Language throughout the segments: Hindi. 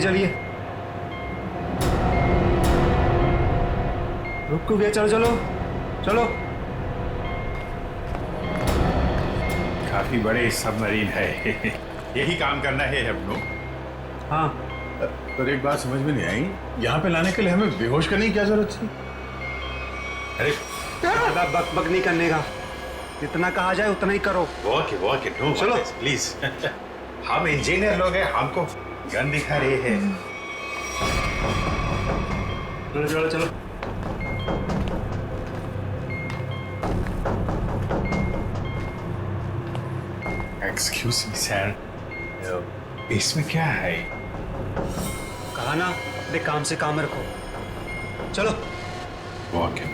नहीं चलिए। रुक क्यों गए? चलो चलो चलो। काफी बड़े सबमरीन है। यही काम करना है हम लोग। हाँ, पर एक बात समझ में नहीं आई, यहाँ पे लाने के लिए हमें बेहोश करने की क्या जरूरत थी? अरे ज्यादा बक बक नहीं करने का, जितना कहा जाए उतना ही करो। वॉक नो चलो। प्लीज। हम इंजीनियर लोग हैं, हमको गन दिखा रहे हैं। चलो चलो चलो। एक्सक्यूज मी सर, इसमें क्या है? कहा ना, अपने काम से काम रखो। चलो। वॉक है,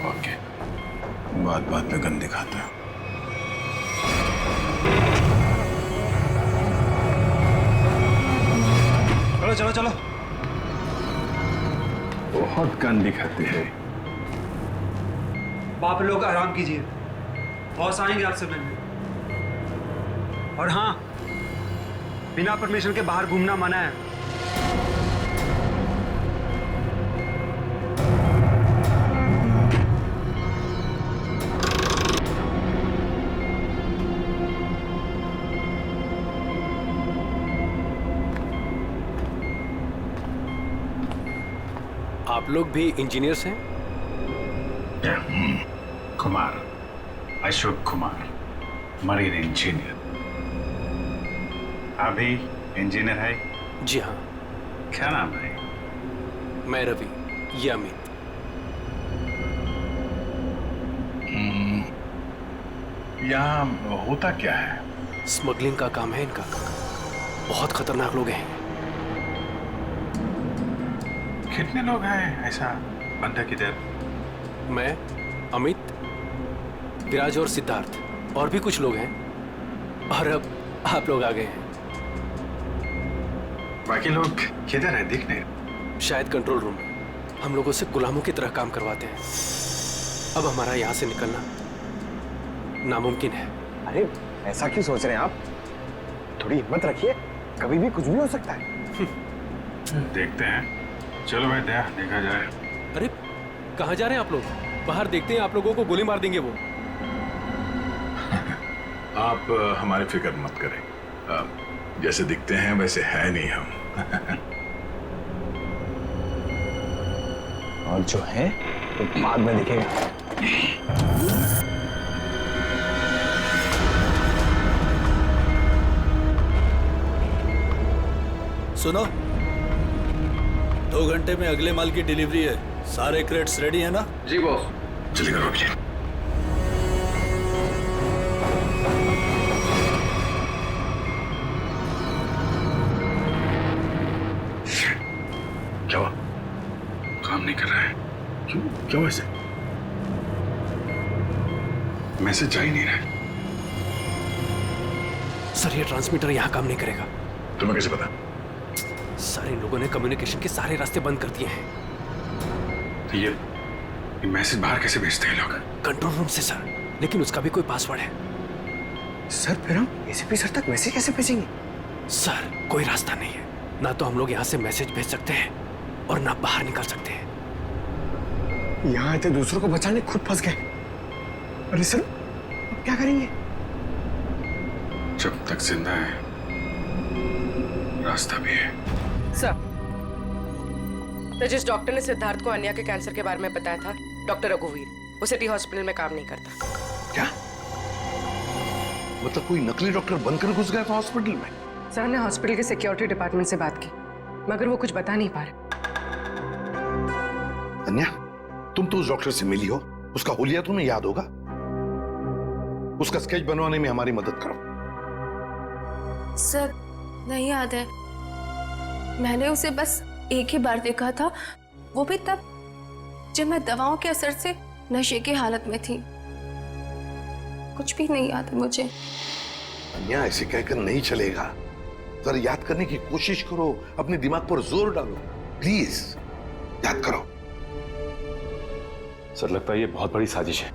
बात बात में गन दिखाता है। चलो चलो चलो। बहुत गन दिखाते हैं। आप लोग आराम कीजिए, बॉस आएंगे आपसे मिलने। और हाँ, बिना परमिशन के बाहर घूमना मना है। आप लोग भी इंजीनियर्स हैं? Kumar, Ashok Kumar, marine engineer. अभी इंजीनियर है? जी हाँ। क्या नाम है? मैं रवि, ये अमित। यहाँ होता क्या है? स्मगलिंग का काम है इनका। बहुत खतरनाक लोग हैं। कितने लोग हैं ऐसा बंदा किधर? मैं, अमित, विराज और सिद्धार्थ, और भी कुछ लोग हैं। और अब आप लोग आ गए हैं। बाकी लोग किधर है? दिख नहीं। शायद कंट्रोल रूम में। हम लोगों से गुलामों की तरह काम करवाते हैं। अब हमारा यहाँ से निकलना नामुमकिन है। अरे ऐसा क्यों सोच रहे हैं आप? थोड़ी हिम्मत रखिए, कभी भी कुछ भी हो सकता है। देखते हैं। चलो भाई, देखा जाए। अरे कहाँ जा रहे हैं आप लोग? बाहर देखते हैं, आप लोगों को गोली मार देंगे वो। आप हमारी फिक्र मत करें। जैसे दिखते हैं वैसे है नहीं हम। और जो है वो बाद में दिखेगा। सुनो, 2 घंटे में अगले माल की डिलीवरी है। सारे क्रेट्स रेडी है ना? जी बॉस। जल्दी करो अभिजीत। क्या हुआ? काम नहीं कर रहा है। क्यों ऐसे? मैसेज जा ही नहीं रहा है। सर, ये ट्रांसमीटर यहाँ काम नहीं करेगा। तुम्हें कैसे पता? सारे लोगों ने कम्युनिकेशन के सारे रास्ते बंद कर दिए हैं। तो ये मैसेज बाहर कैसे भेजते हैं लोग? कंट्रोल रूम से सर, लेकिन उसका भी कोई पासवर्ड है। सर फिर हम एसीपी सर तक मैसेज कैसे भेजेंगे? सर, कोई रास्ता नहीं है। ना तो हम लोग यहाँ से मैसेज भेज सकते हैं और ना बाहर निकल सकते हैं। यहाँ आते दूसरों को बचाने खुद फंस गए। अरे सर, अब क्या करेंगे? जब तक जिंदा है रास्ता भी है। सर, तो जिस डॉक्टर ने सिद्धार्थ को अन्या के कैंसर के बारे में बताया था, डॉक्टर रघुवीर, वो सिटी हॉस्पिटल में काम नहीं करता। क्या मतलब कोई नकली डॉक्टर बनकर घुस गया था हॉस्पिटल में? सर ने हॉस्पिटल के सिक्योरिटी डिपार्टमेंट से बात की, मगर वो कुछ बता नहीं पा रहे। अन्या, तुम तो उस डॉक्टर से मिली हो, उसका हुलिया तुम्हें याद होगा। उसका स्केच बनवाने में हमारी मदद करो। सर, नहीं याद है। मैंने उसे बस एक ही बार देखा था, वो भी तब जब मैं दवाओं के असर से नशे की हालत में थी। कुछ भी नहीं याद है मुझे। अन्या, ऐसे कहकर नहीं चलेगा। जरा याद करने की कोशिश करो, अपने दिमाग पर जोर डालो, प्लीज याद करो। सर, लगता है ये बहुत बड़ी साजिश है।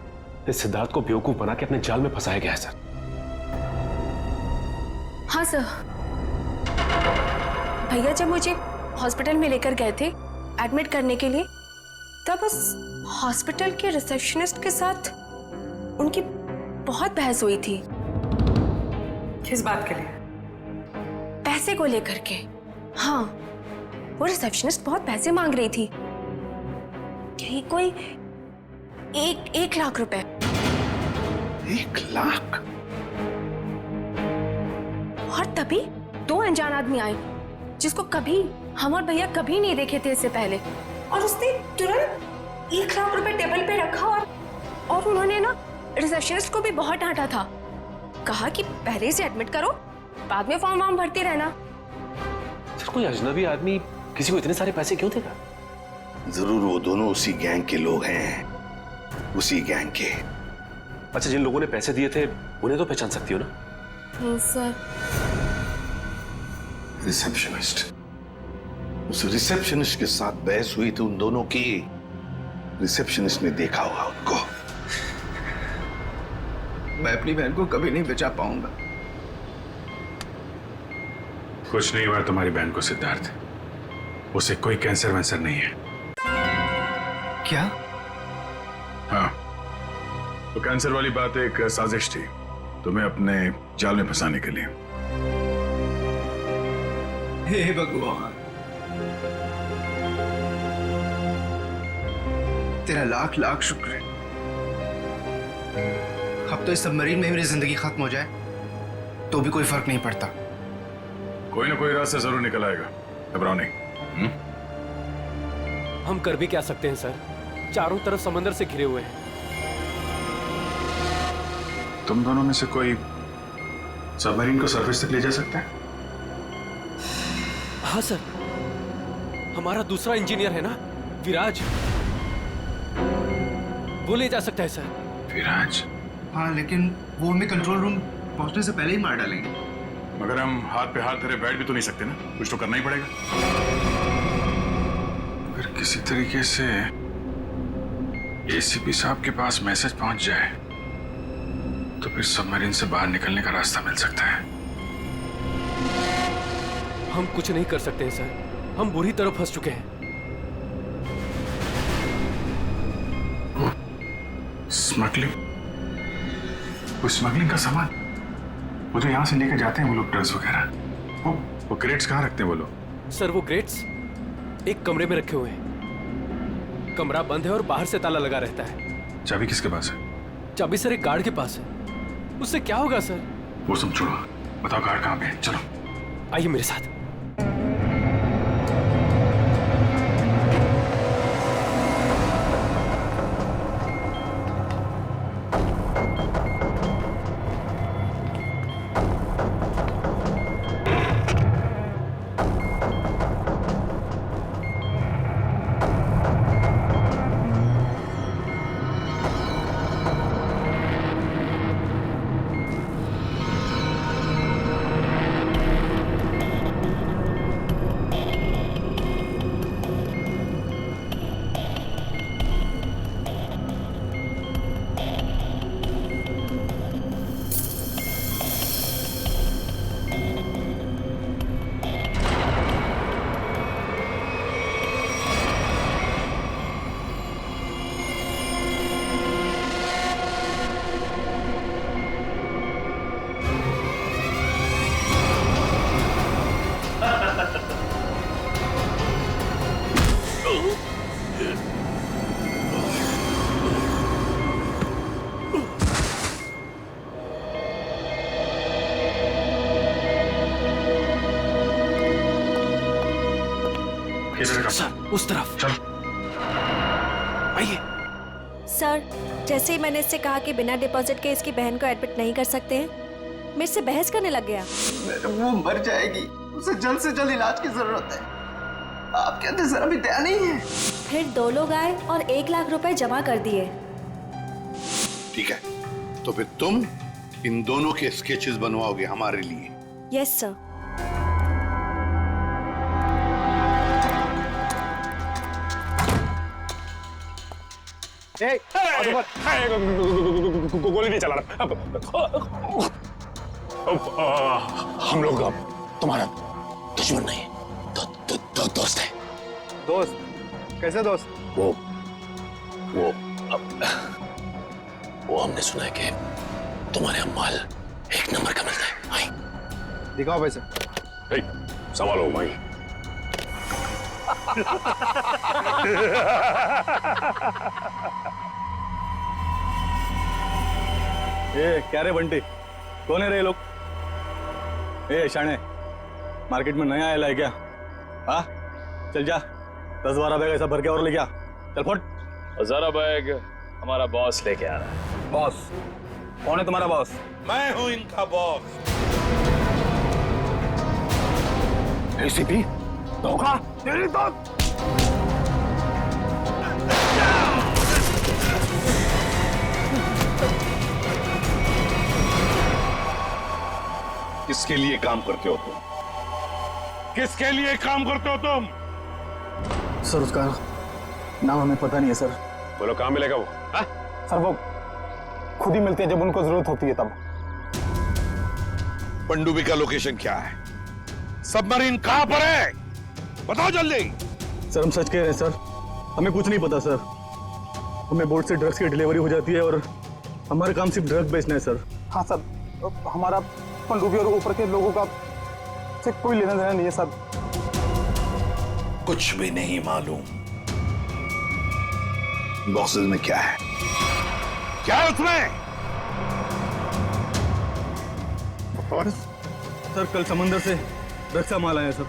इस सिद्धार्थ को बेवकूफ बना के अपने जाल में फंसाया गया है सर। हाँ सर, भैया जब मुझे हॉस्पिटल में लेकर गए थे एडमिट करने के लिए, तब उस हॉस्पिटल के रिसेप्शनिस्ट के साथ उनकी बहुत बहस हुई थी। किस बात के लिए? पैसे को लेकर के। हाँ, वो रिसेप्शनिस्ट बहुत पैसे मांग रही थी, यही कोई 1 लाख रुपए। 1 लाख? और तभी 2 अनजान आदमी आए जिसको कभी हम और भैया कभी नहीं देखे थे इससे पहले, और उसने तुरंत 1 लाख रुपए टेबल पे रखा और उन्होंने ना रिसेप्शनिस्ट को भी बहुत डांटा था। कहा कि पहले से एडमिट करो, बाद में फॉर्म वार्म भरते रहना। सर कोई अजनबी आदमी किसी को इतने सारे पैसे क्यों देगा? जरूर वो दोनों उसी गैंग के लोग हैं, उसी गैंग के। अच्छा, जिन लोगों ने पैसे दिए थे उन्हें तो पहचान सकती हो ना? सर, रिसेप्शनिस्ट, उस रिसेप्शनिस्ट के साथ बहस हुई थी उन दोनों की। रिसेप्शनिस्ट ने देखा होगा उनको। मैं अपनी बहन को कभी नहीं बचा पाऊंगा। कुछ नहीं हुआ तुम्हारी बहन को सिद्धार्थ, उसे कोई कैंसर वैंसर नहीं है। क्या? हाँ, तो कैंसर वाली बात एक साजिश थी तुम्हें अपने जाल में फंसाने के लिए। हे भगवान, तेरा लाख लाख शुक्र है। अब तो इस सबमरीन में मेरी जिंदगी खत्म हो जाए तो भी कोई फर्क नहीं पड़ता। कोई ना कोई रास्ता जरूर निकल आएगा, घबराओ नहीं। हम कर भी क्या सकते हैं सर, चारों तरफ समंदर से घिरे हुए हैं। तुम दोनों में से कोई सबमरीन को सरफेस तक ले जा सकता है? हाँ सर, हमारा दूसरा इंजीनियर है ना, विराज, वो ले जा सकता है सर। विराज? हाँ, लेकिन वो हमें कंट्रोल रूम पहुंचने से पहले ही मार डालेंगे। मगर हम हाथ पे हाथ धरे बैठ भी तो नहीं सकते ना, कुछ तो करना ही पड़ेगा। अगर किसी तरीके से एसीपी साहब के पास मैसेज पहुंच जाए तो फिर सबमरीन से बाहर निकलने का रास्ता मिल सकता है। हम कुछ नहीं कर सकते हैं सर, हम बुरी तरह फंस चुके हैं। स्मगलिंग? वो स्मगलिंग का सामान वो जो यहाँ से लेकर जाते हैं वो लोग, ड्रग्स वगैरह, वो क्रेट्स कहाँ रखते हैं वो लोग? सर वो ग्रेट्स एक कमरे में रखे हुए हैं, कमरा बंद है और बाहर से ताला लगा रहता है। चाबी किसके पास है? चाबी सर एक गार्ड के पास है। उससे क्या होगा सर? वो सब छोड़ो, बताओ गार्ड कहाँ पे है, चलो। आइए मेरे साथ। सर उस तरफ चलो। आइए। सर, जैसे ही मैंने इससे कहा कि बिना डिपॉजिट के इसकी बहन को एडमिट नहीं कर सकते हैं, मेरे से बहस करने लग गया। वो मर जाएगी, उसे जल्द से जल्द इलाज की जरूरत है। आप कहते जरा भी दया नहीं है। फिर 2 लोग आए और 1 लाख रुपए जमा कर दिए। ठीक है, तो फिर तुम इन दोनों के स्केचेस बनवाओगे हमारे लिए? Yes sir. गोली नहीं चला रहा। हम लोग अब तुम्हारा दुश्मन नहीं, बहुत दोस्त है। दोस्त? कैसे दोस्त? वो हमने सुना है कि तुम्हारे यहाँ माल 1 नंबर का मिलता है। भाई दिखाओ पैसे। संभालो भाई। ए क्या रे बंटी, कौन है रे ये लोग? ए शाणे, मार्केट में नया आया है क्या? हाँ चल जा, 10-12 बैग ऐसा भर के और ले गया। चल फट। 1000 बैग हमारा बॉस लेके आ रहा है। बॉस? कौन है तुम्हारा बॉस? मैं हूं इनका बॉस। एसीपी धोखा तेरी तो। किसके लिए काम करते हो तुम? किसके लिए काम करते हो तुम? सर उसका नाम हमें पता नहीं है सर। बोलो कहाँ मिलेगा वो? हाँ? सर वो खुद ही मिलते हैं जब उनको जरूरत होती है तब। पनडुब्बी का लोकेशन क्या है? सबमरीन कहां पर है? बताओ जल्दी। सर हम सच कह रहे हैं सर, हमें कुछ नहीं पता सर। हमें बोट से ड्रग्स की डिलीवरी हो जाती है और हमारा काम सिर्फ ड्रग बेचना है सर। हाँ सर, हमारा पनडुब्बी और ऊपर के लोगों का से कोई लेना देना नहीं है सर। कुछ भी नहीं मालूम। बॉक्सेस में क्या है? क्या है उसमें? और सर कल समंदर से ड्रग्स का माल आया सर।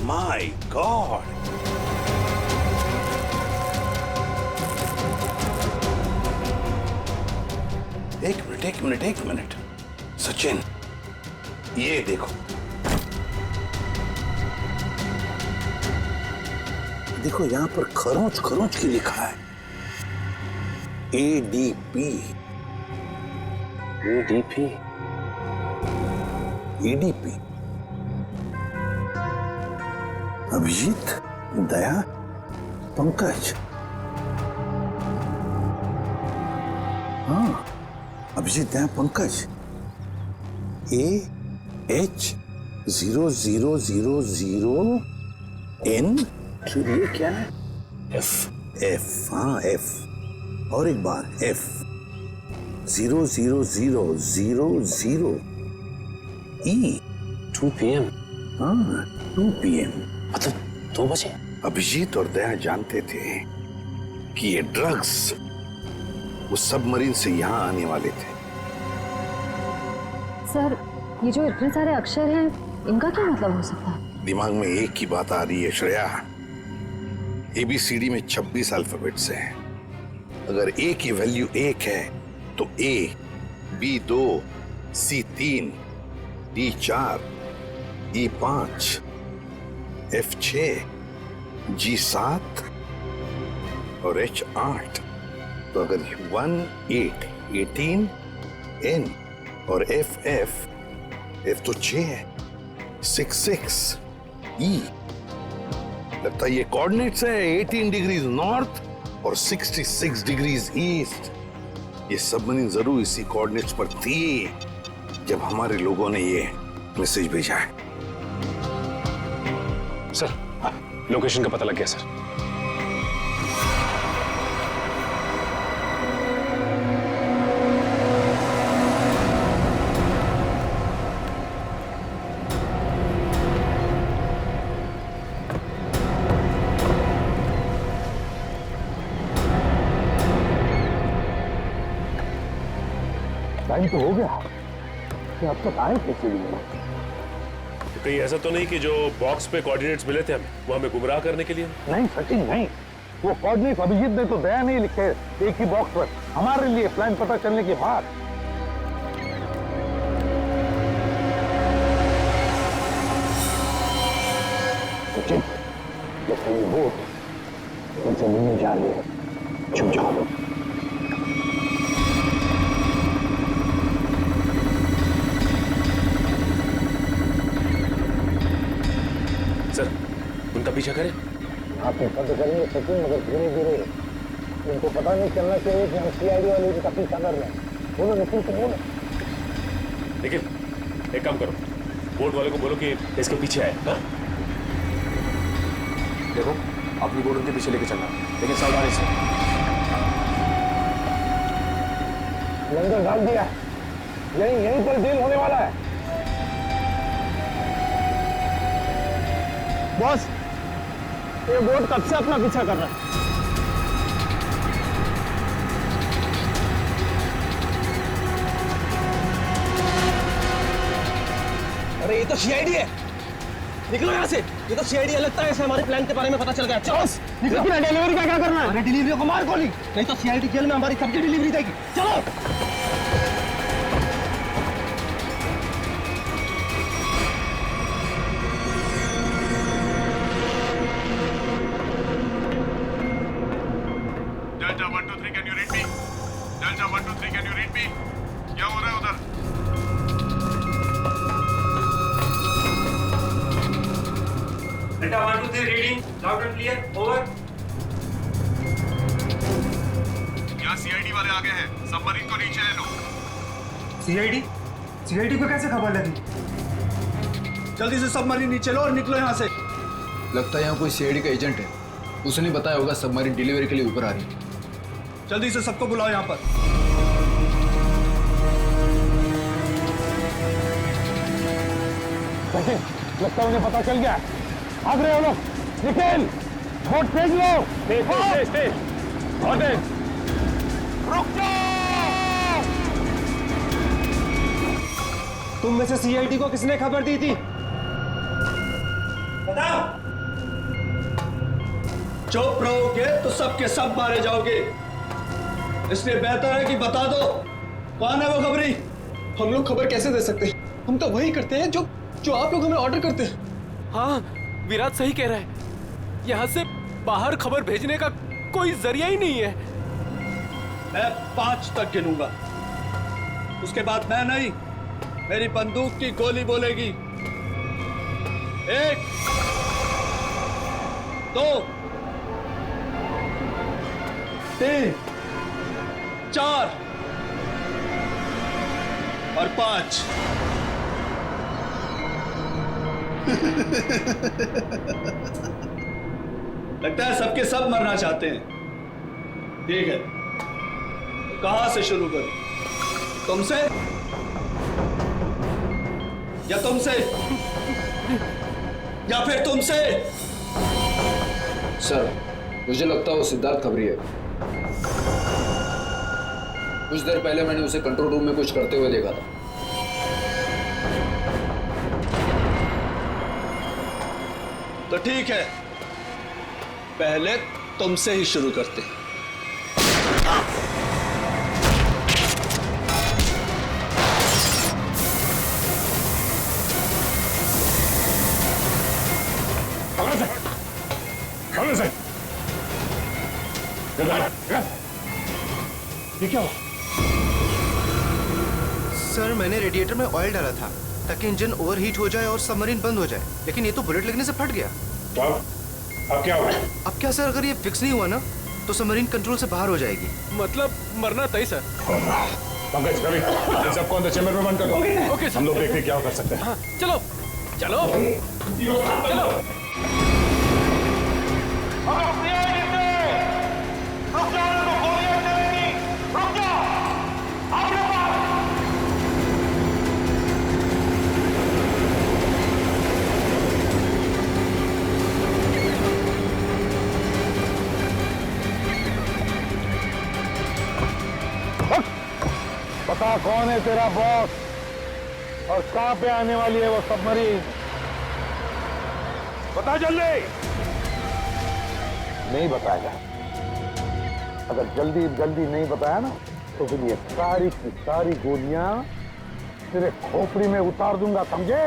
माय गॉड, एक मिनट सचिन, ये देखो यहां पर खरोंच खरोंच की लिखा है एडीपी। अभिजीत, दया, पंकज। हाँ, अभिजीत, दया, पंकज। AH0000N। ये क्या है? F। हाँ F। और एक बार F 00000E। 2 PM। हाँ 2 PM। मतलब 2 बजे। अभिजीत और दया जानते थे कि ये ड्रग्स उस सबमरीन से यहाँ आने वाले थे। सर ये जो इतने सारे अक्षर हैं, इनका क्या मतलब हो सकता है? दिमाग में एक ही बात आ रही है श्रेया। ABCD में 26 अल्फाबेट्स हैं। अगर A की वैल्यू 1 है तो A, B 2, C 3, D 4, E 5, F 6, G 7 और H 8। तो अगर 1 8 18 N और F तो 6 है, 6 6 E। लगता है ये कोऑर्डिनेट्स है 18 डिग्रीज नॉर्थ और 66 डिग्रीज ईस्ट। ये सबमरीन जरूर इसी कोऑर्डिनेट्स पर थी जब हमारे लोगों ने ये मैसेज भेजा है। सर लोकेशन का पता लग गया सर। टाइम तो हो गया, अब तक आए कैसे नहीं? तो कहीं ऐसा तो नहीं कि जो बॉक्स पे कोऑर्डिनेट्स मिले थे हमें, वो हमें गुमराह करने के लिए? नहीं सचिन नहीं, वो कोऑर्डिनेट्स अभिजीत ने तो दया नहीं लिखे एक ही बॉक्स पर हमारे लिए प्लान पता चलने के बाद। सचिन, जैसे ये बोट उनसे मिलने जा रही है, छुप जाओ। सर उनका पीछा करें? आप बंद करेंगे सचिन, मगर धीरे धीरे तुमको पता नहीं चलना चाहिए कि हम सीआईडी वाले का पीछा कर रहे हैं। बोलो निखिल को बोलो। निखिल एक काम करो, बोट वाले को बोलो कि इसके पीछे आए। हाँ? देखो अपनी बोट उनके पीछे लेके चलना, लेकिन सावधानी से। लंगर डाल दिया, यहीं पर डील होने वाला है। बॉस, ये बोट कब से अपना पीछा कर रहा है? अरे ये तो सीआईडी है, निकलो यहाँ से। ये तो सीआईडी है, लगता है ऐसे हमारे प्लान के बारे में पता चल गया। चलो निकलो। डिलीवरी क्या करना है? अरे डिलीवरी को मार गोली, नहीं तो सीआईडी जेल में हमारी सबकी डिलीवरी देगी। चलो delta 1 2 3 can you read me? Delta 1 2 3 can you read me? क्या हो रहा है उधर? Delta 1 2 3 reading loud and clear, over. यहाँ सीआईडी वाले आ गए हैं, सबमरीन को नीचे ले लो। सीआईडी को कैसे खबर लगी? जल्दी से सबमरीन नीचे लो और निकलो यहाँ से। लगता है यहाँ कोई सीआईडी का एजेंट है, उसने बताया होगा सबमरीन डिलीवरी के लिए ऊपर आ रही है। जल्दी से सबको बुलाओ यहाँ पर। लगता है उन्हें पता चल गया। भाग रहे हो लोग, निखिल बोट फेंक लो। रुक जाओ। तुम में से सीआईडी को किसने खबर दी थी? बताओ। चुप रहोगे तो सबके सब मारे जाओगे, इसलिए बेहतर है कि बता दो कौन है वो खबरी। हम लोग खबर कैसे दे सकते हैं? हम तो वही करते हैं जो आप लोग हमें ऑर्डर करते हैं। हाँ विराट सही कह रहा है, यहाँ से बाहर खबर भेजने का कोई जरिया ही नहीं है। मैं 5 तक गिनूंगा, उसके बाद मैं नहीं, मेरी बंदूक की गोली बोलेगी। 1 2 3 4 और 5। लगता है सबके सब मरना चाहते हैं। ठीक है, कहां से शुरू करूं? तुमसे या तुमसे या फिर तुमसे? सर मुझे लगता है वो सिद्धार्थ खबरी है। कुछ देर पहले मैंने उसे कंट्रोल रूम में कुछ करते हुए देखा था। तो ठीक है, पहले तुमसे ही शुरू करते हैं। ये क्या हुआ? सर मैंने रेडिएटर में ऑयल डाला था ताकि इंजन ओवरहीट हो जाए और सबमरीन बंद हो जाए, लेकिन ये तो बुलेट लगने से फट गया। तो अब क्या होगा? अब क्या सर, अगर ये फिक्स नहीं हुआ ना तो सबमरीन कंट्रोल से बाहर हो जाएगी। मतलब मरना तय सर। पंकज कभी इन सबको अंदर चैम्बर में बंद कर दो। Okay sir. हम लोग देखते हैं क्या कर सकते हैं। हाँ चलो चलो चलो। बता कौन है तेरा बॉस और कहां पे आने वाली है वो सबमरीन? बता जल्दी। नहीं बताएगा। अगर जल्दी जल्दी नहीं बताया ना तो फिर ये सारी की सारी गोलियां तेरे खोपड़ी में उतार दूंगा, समझे?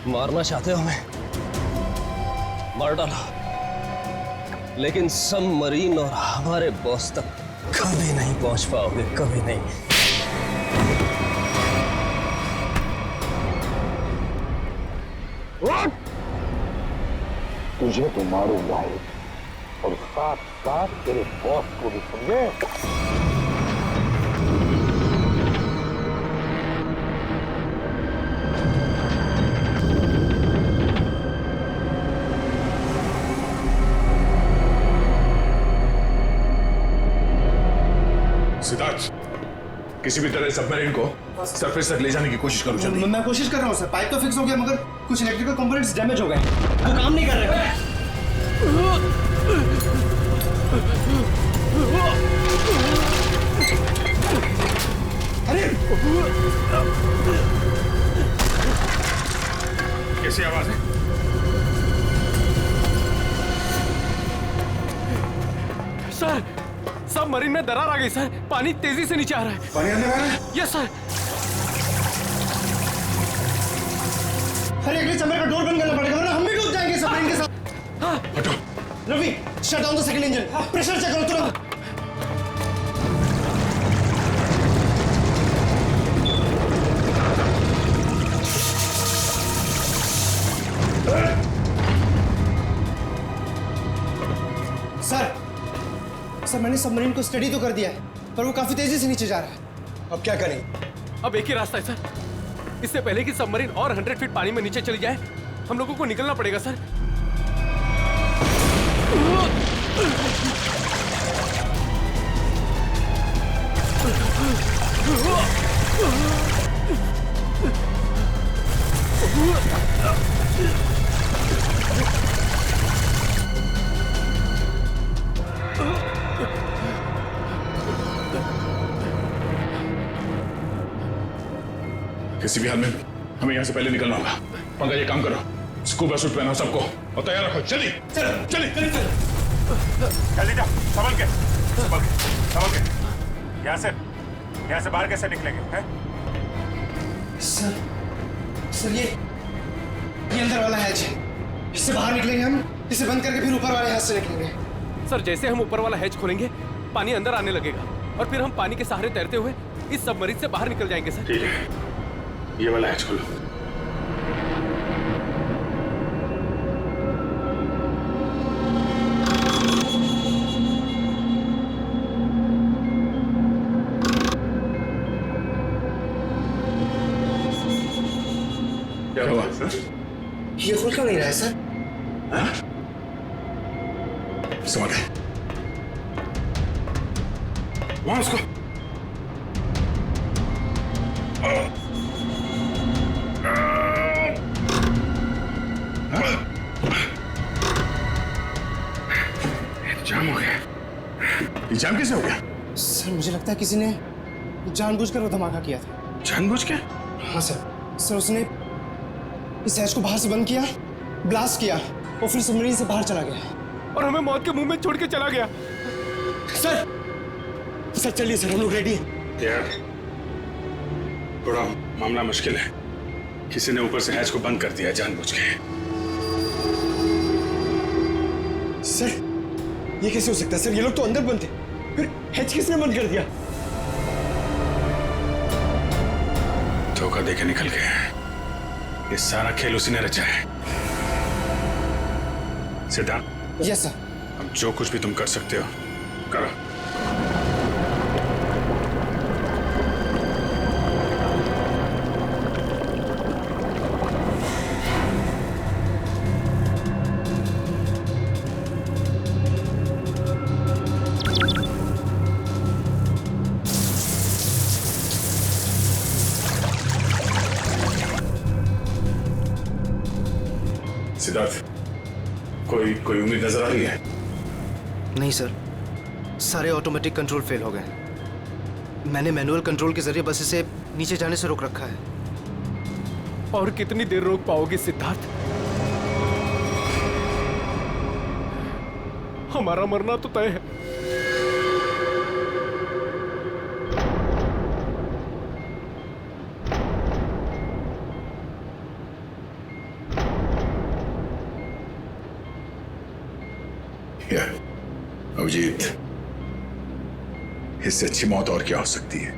मारना चाहते हो हमें? मार डालो, लेकिन सबमरीन और हमारे बॉस तक कभी नहीं पहुंच पाओगे, कभी नहीं। तुझे तो मारूंगा ही, और साथ साथ तेरे बॉस को भी, समझे? सिद्धार्थ, किसी भी तरह सबमरीन को सरफेस तक ले जाने की कोशिश करो जल्दी। मैं कोशिश कर रहा हूँ सर, पाइप तो फिक्स हो गया मगर कुछ इलेक्ट्रिकल कंपोनेंट्स डैमेज हो गए, वो काम नहीं कर रहे। अरे कैसी आवाज है? सर, सबमरीन में दरार आ गई सर, पानी तेजी से नीचे आ रहा है। पानी अंदर आ रहा है? Yes sir. अरे अगले चैम्बर का डोर बंद करना पड़ेगा वरना हम भी डूब जाएंगे सबमरीन के साथ। हाँ। हटो। Ravi, shut down the second engine, pressure check करो तुरंत। सर, मैंने सबमरीन को स्टडी तो कर दिया है, पर वो काफी तेजी से नीचे जा रहा है। अब क्या करें? अब एक ही रास्ता है सर, इससे पहले कि सबमरीन और 100 फीट पानी में नीचे चली जाए, हम लोगों को निकलना पड़ेगा सर। किसी भी हाल में हमें यहाँ से पहले निकलना होगा। पंकज, ये काम करो, स्कूबा सूट पहनाओ सबको और तैयार रखो। जल्दी जल्दी जल्दी जाओ, संभल के यहाँ से बाहर कैसे निकलेंगे हैं? सर ये अंदर वाला हैच है, इससे बाहर निकलेंगे हम, इसे बंद करके फिर ऊपर वाले हैच से निकलेंगे। सर, जैसे हम ऊपर वाला हैच खोलेंगे पानी अंदर आने लगेगा और फिर हम पानी के सहारे तैरते हुए इस सबमरीन से बाहर निकल जाएंगे सर। ठीक है, ये वाला हैच खोलो। क्या हुआ सर? ये खुल क्यों नहीं रहा है सर? समझ गए, वहां उसको जाम हो गया। ये जाम कैसे हो गया? सर मुझे लगता है किसी ने जानबूझकर वो धमाका किया था। जानबूझ के? हाँ सर उसने इस हैच को बाहर से बंद किया, ब्लास्ट किया और फिर सबमरीन से बाहर चला गया और हमें मौत के मुंह में छोड़ के चला गया। सर चलिए सर, हम लोग रेडी हैं। यार, थोड़ा मामला मुश्किल है। किसी ने ऊपर से हैच को बंद कर दिया जानबूझ के। सर ये कैसे हो सकता है सर? ये लोग तो अंदर बंद थे, फिर हैच किसने बंद कर दिया? धोखा देके निकल गए। ये सारा खेल उसी ने रचा है। सिद्धार्थ। Yes sir. अब जो कुछ भी तुम कर सकते हो करो। सिद्धार्थ, कोई उम्मीद नजर आ रही है? नहीं सर, सारे ऑटोमेटिक कंट्रोल फेल हो गए। मैंने मैनुअल कंट्रोल के जरिए बस इसे नीचे जाने से रोक रखा है। और कितनी देर रोक पाओगे सिद्धार्थ? हमारा मरना तो तय है। अभिजीत, इससे अच्छी मौत और क्या हो सकती है?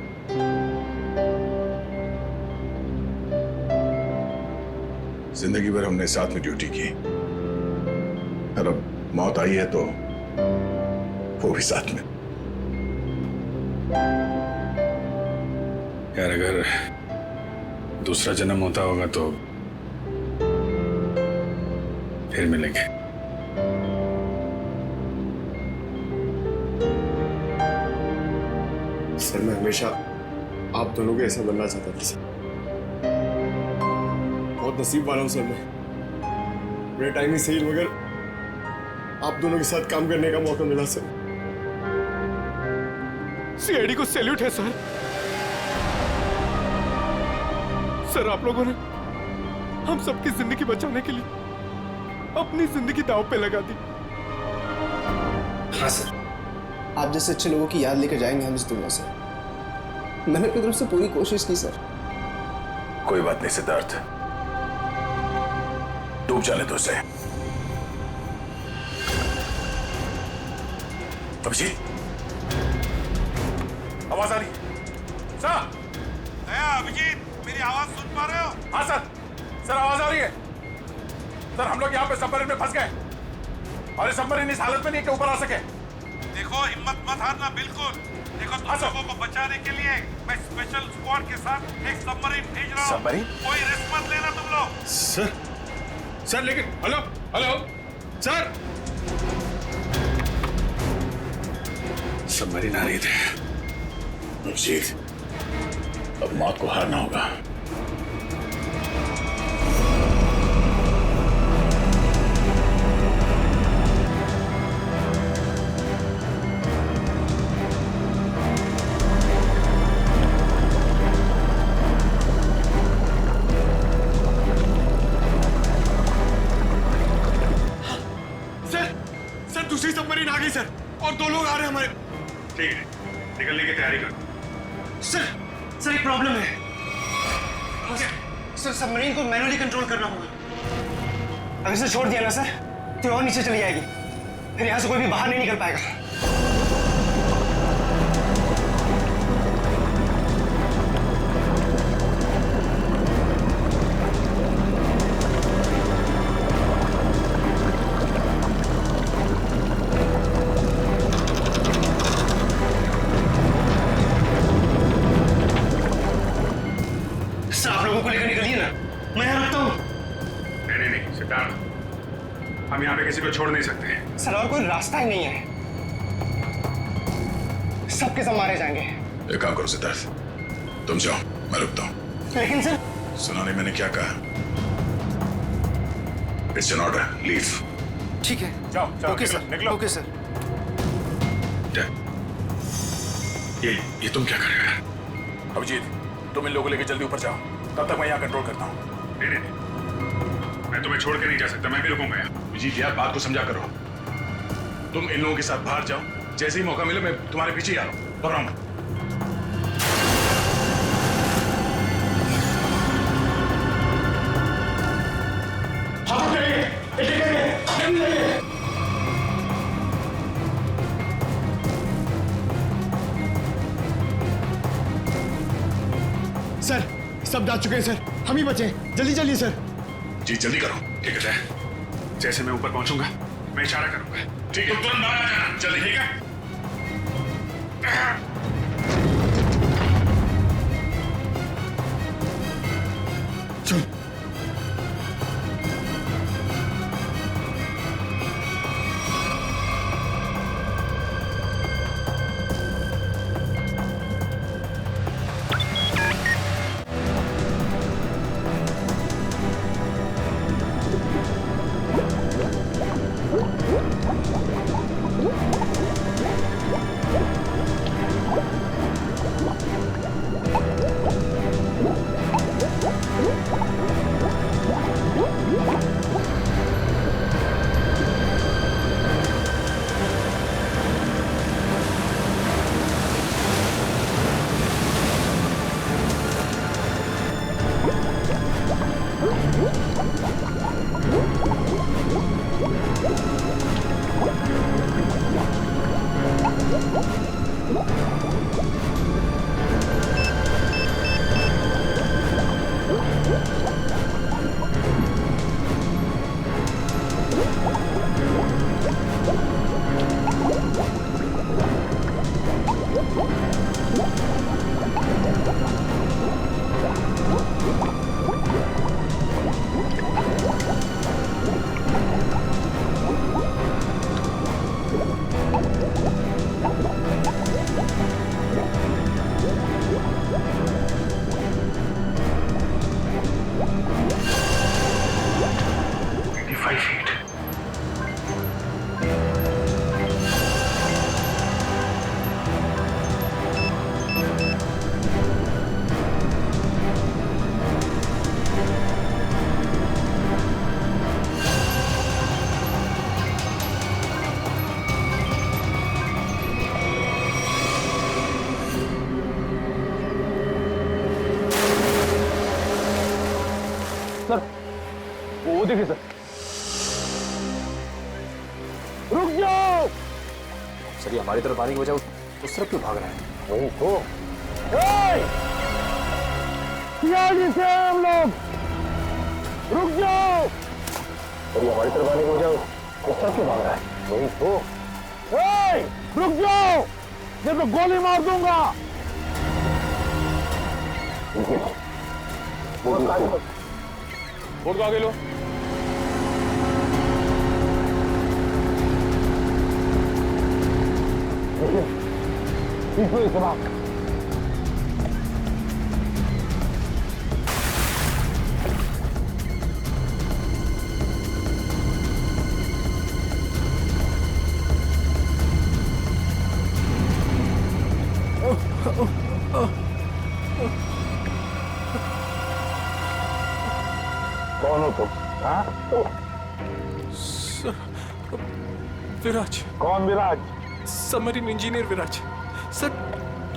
जिंदगी भर हमने साथ में ड्यूटी की और अब मौत आई है तो वो भी साथ में। यार अगर दूसरा जन्म होता होगा तो फिर मिलेंगे। सर मैं हमेशा आप दोनों के ऐसा बनना चाहता था सर। बहुत नसीब वाला हूं सर मैं। मेरा टाइम ही सही मगर आप दोनों के साथ काम करने का मौका मिला सर। सीआईडी को सैल्यूट है सर। सर आप लोगों ने हम सबकी जिंदगी बचाने के लिए अपनी जिंदगी दांव पे लगा दी। हाँ सर, आप जैसे अच्छे लोगों की याद लेकर जाएंगे हम इस दुनिया से। मैंने अपनी तरफ से पूरी कोशिश की सर। कोई बात नहीं सिद्धार्थ, डूब जाने दो उसे। अभिजीत, आवाज आ रही है? सर, अभिजीत, मेरी आवाज सुन पा रहे हो? हाँ सर आवाज आ रही है। सर हम लोग यहाँ पे सबमरीन में फंस गए और सबमरीन इस हालत में नहीं कि ऊपर आ सके। देखो हिम्मत मत हारना बिल्कुल। देखो तुम लोगों को बचाने के लिए मैं स्पेशल स्क्वाड के साथ एक सबमरीन भेज रहा हूँ। सबमरीन? कोई रिस्क मत लेना तुम लोग। सर लेकिन हेलो सर, सबमरीन आ रही थी। अभिजीत, अब मौत को हारना होगा। दूसरी सबमरीन आ गई सर और 2 लोग आ रहे हैं हमारे। ठीक है, निकलने की तैयारी करो। सर एक प्रॉब्लम है। सर सबमरीन को मैनुअली कंट्रोल करना होगा। अगर इसे छोड़ दिया ना सर तो और नीचे चली जाएगी, फिर यहाँ से कोई भी बाहर नहीं निकल पाएगा। को लेकर निकलिए ना, मैं यहाँ रुकता हूँ। नहीं सिद्धार्थ, हम यहाँ पे किसी को छोड़ नहीं सकते। सर और कोई रास्ता ही नहीं है, सबके सब मारे जाएंगे। एक काम करो सिद्धार्थ, तुम जाओ, मैं रुकता हूँ। लेकिन सर सुना नहीं मैंने क्या कहा? It's an order, leave. ठीक है, जाओ ओके सर, निकलो। Okay sir. ये तुम क्या कर रहे हो? अभिजीत, तुम इन लोगों को लेकर जल्दी ऊपर जाओ, तब तक मैं यहाँ कंट्रोल करता हूँ। नहीं, मैं तुम्हें छोड़ के नहीं जा सकता, मैं भी रुकूंगा यहाँ। अभिजीत यार, बात को समझा करो। तुम इन लोगों के साथ बाहर जाओ, जैसे ही मौका मिले मैं तुम्हारे पीछे ही आ रहा हूँ। घबराओ मत। सर सब जा चुके हैं सर, हम ही बचे। जल्दी चलिए सर। जी जल्दी करो। ठीक है, जैसे मैं ऊपर पहुंचूंगा मैं इशारा करूंगा। ठीक है, तुम तुरंत बाहर आ जाना जल्दी। ठीक है, चल। देखिए सर, रुक जाओ। सर ये हमारी तरफ आने की वजह उस तरफ क्यों भाग रहा है? वही तो जी से हम लोग, रुक जाओ। सर ये हमारी तरफ आने की वजह उस तरफ क्यों भाग रहा है? वही तो, रुक जाओ, नहीं तो गोली मार दूंगा। बोर्ड को आगे लो। देखिए जनाब, कौन हो तुम? हाँ? विराज। कौन विराज? सबमरीन इंजीनियर विराज।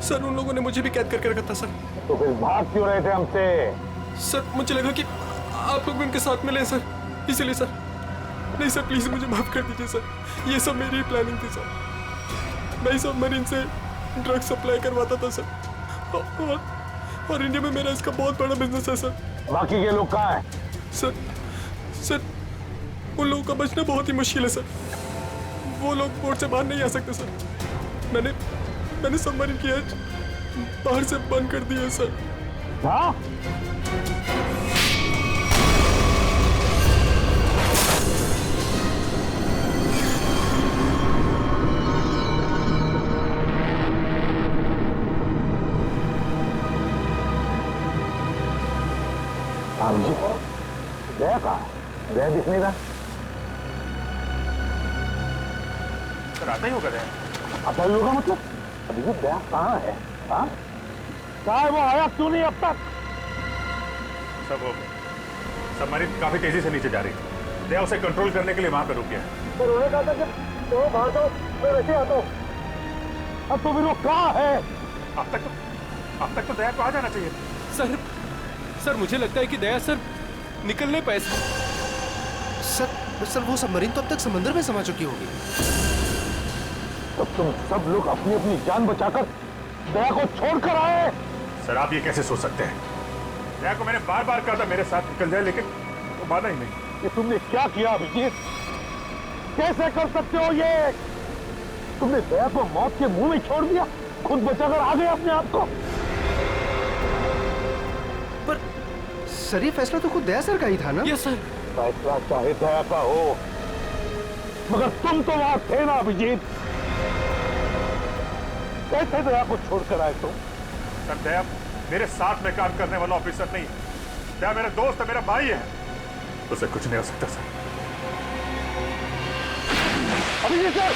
सर उन लोगों ने मुझे भी कैद करके रखा था सर। तो फिर भाग क्यों रहे थे हमसे? सर मुझे लगा कि आप लोग भी उनके साथ मिले सर, इसीलिए सर। नहीं सर प्लीज मुझे माफ कर दीजिए सर, ये सब मेरी प्लानिंग थी सर। मैं सबमरीन से ड्रग सप्लाई करवाता था सर, और इंडिया में मेरा इसका बहुत बड़ा बिजनेस है सर। बाकी के लोग कहाँ हैं? सर उन लोगों का बचना बहुत ही मुश्किल है सर। वो लोग बोर्ड से बाहर नहीं आ सकते सर। मैंने सबमरीन की एज बाहर से बंद कर दी है सर। हाँ? जी गया कहाँ? गया दिख नहीं रहा। सर आता ही होगा आता ही होगा मतलब? अभी भी गया कहाँ है? हाँ? कहाँ है वो? आया क्यों नहीं अब तक? सब वो सबमरीन काफी तेजी से नीचे जा रही है। दया उसे कंट्रोल करने के लिए वहां पर रुक गया। तो उन्होंने कहा था कि तो बाहर जाओ, मैं वैसे आता हूँ। अब तो फिर वो कहाँ है? अब तक तो दया को आ जाना चाहिए। सर मुझे लगता है कि दया सर निकल नहीं पाए सर वो सबमरीन तो अब तक समंदर में समा चुकी होगी। तो तुम सब लोग अपनी अपनी जान बचाकर दया को छोड़कर आए। सर आप ये कैसे सोच सकते हैं? दया को मैंने बार बार कहा था मेरे साथ निकल जाए, लेकिन वो माना ही नहीं। ये तुमने क्या किया अभिजीत? कैसे कर सकते हो ये? तुमने दया को मौत के मुंह में छोड़ दिया, खुद बचाकर आ गए अपने आप को। पर सर ये फैसला तो खुद दया सर का ही था ना? Yes sir. फैसला चाहे दया का हो, मगर तुम तो वहां थे ना अभिजीत। कैसे दया को छोड़कर आए तुम? सर दया मेरे साथ में काम करने वाला ऑफिसर नहीं है। दया मेरा दोस्त है, मेरा भाई है, उसे कुछ नहीं हो सकता सर। अभिजीत सर,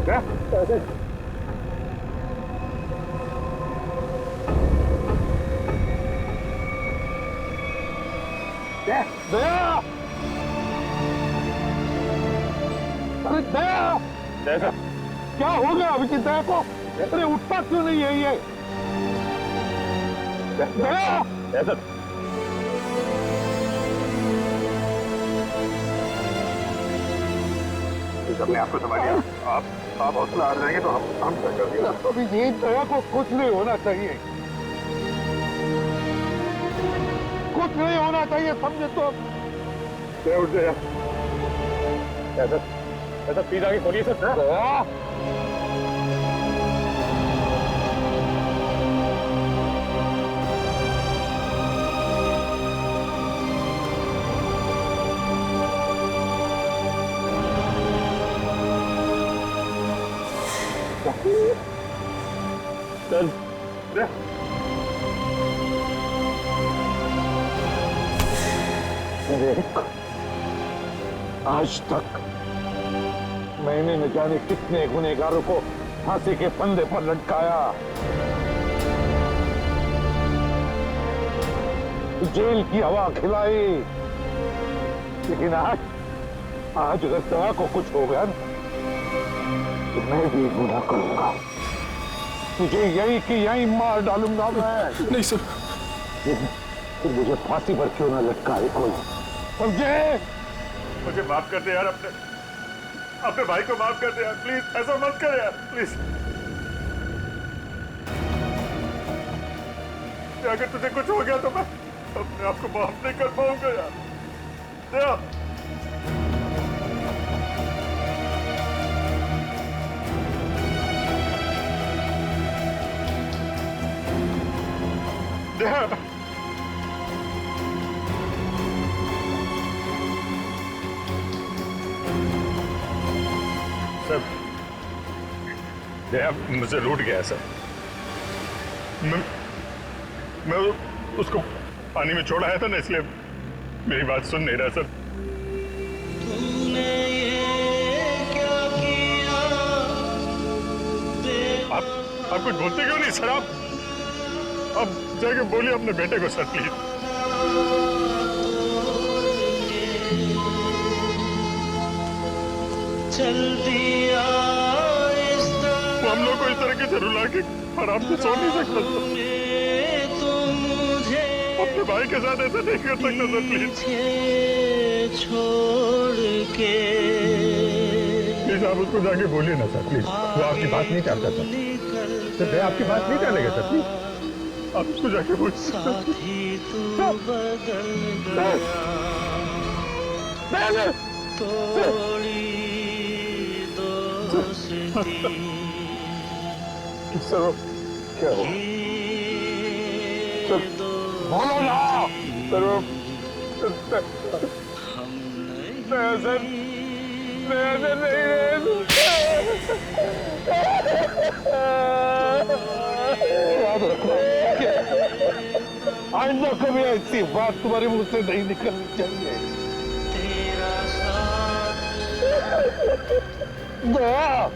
अरे दया, क्या हो गया अभिजीत दया को? अरे उठता क्यों नहीं है ये? दया, अपने आप को संभालिए। आप हौसला हार जाएंगे तो हम क्या कर दिया? अभिजीत दया को कुछ नहीं होना चाहिए, कुछ नहीं होना चाहिए, समझे तो? उठ गया। ऐसा प्लीज आगे खोलिए सर। दया, आज तक मैंने न जाने कितने गुनहगारों को फांसी के फंदे पर लटकाया, जेल की हवा खिलाई, लेकिन आज अगर दया को कुछ हो गया तो मैं भी गुनाह करूंगा, तुझे यही कि यही मार डालूंगा मैं। नहीं सर। फिर मुझे फांसी पर क्यों ना लटकाए कोई, समझे? मुझे माफ कर दे यार, अपने भाई को माफ कर दे यार, प्लीज ऐसा मत कर यार, प्लीज। अगर तुझे कुछ हो गया तो मैं अपने आप को माफ नहीं कर पाऊंगा यार। दया, दया, सर, दया मुझे लूट गया सर। मैं उसको पानी में छोड़ आया था ना, इसलिए मेरी बात सुन नहीं रहा सर। आप कुछ बोलते क्यों नहीं सर? आप जाके बोलिए अपने बेटे को सर प्लीज। वो हम लोग को इस तरह से रुला के आराम से सो नहीं सकता सर। अपने भाई के साथ ऐसा नहीं कर सकता सर प्लीज। प्लीज आप उसको जाके बोलिए ना सर प्लीज। वो आपकी बात नहीं चाहता सर। आपकी बात नहीं टालेगा सर प्लीज। आप उसको जाके बोलिए। सर क्या हो? बोलो ना सर। याद रखना, आइंदा कभी ऐसी बात तुम्हारे मुंह से नहीं निकलनी चाहिए। दया,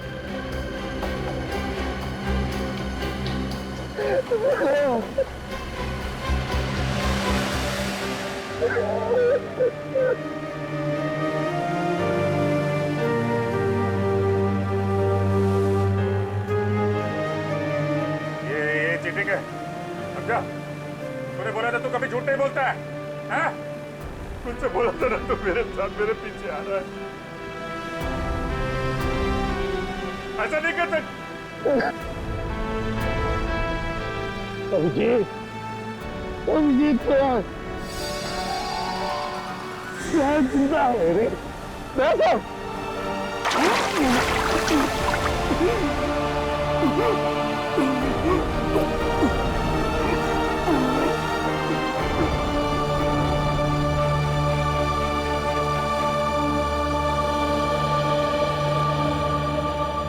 ये चीटिंग है, समझा? तूने बोला था तू कभी झूठ नहीं बोलता है, हैं? तुझसे बोला था ना तू मेरे साथ मेरे पीछे आ रहा है। ऐसा नहीं कर सकता। अभिजीत, अभिजीत क्या जिंदा है रे? देखो